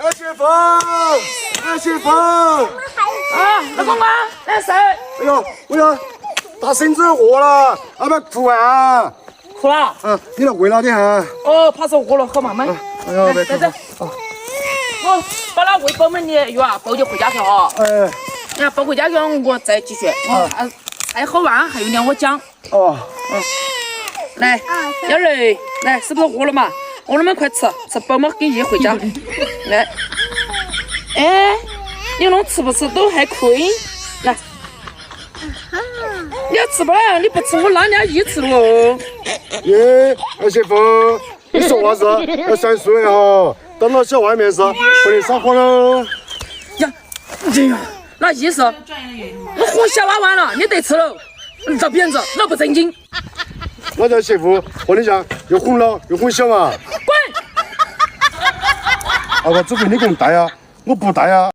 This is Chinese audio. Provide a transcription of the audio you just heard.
儿媳妇，儿媳妇。啊，老公啊，来谁？哎呦，我要大孙子饿了，阿爸哭啊！哭了？你来喂了点哈。哦，怕是饿了，好慢慢。哎呦，别来，走。我把那喂饱满的药啊，抱就回家去哈。哎。你看抱回家去，我再继续。我菜好完还有两我讲。哦。来，幺儿，来，是不是饿了嘛？饿了嘛，快吃，吃饱嘛，给爷回家。来，哎，你弄吃不吃都还可以。来，你要吃不来，你不吃我拉你一吃喽。耶，儿媳妇，你说话是要算数的哈，等到小外面是不能撒谎喽。呀，那意思？我活小娃娃了，你得吃了。这骗子，老不正经。我这媳妇和你讲，又哄老又哄小嘛。滚！啊，我准备你给我带呀，我不带呀。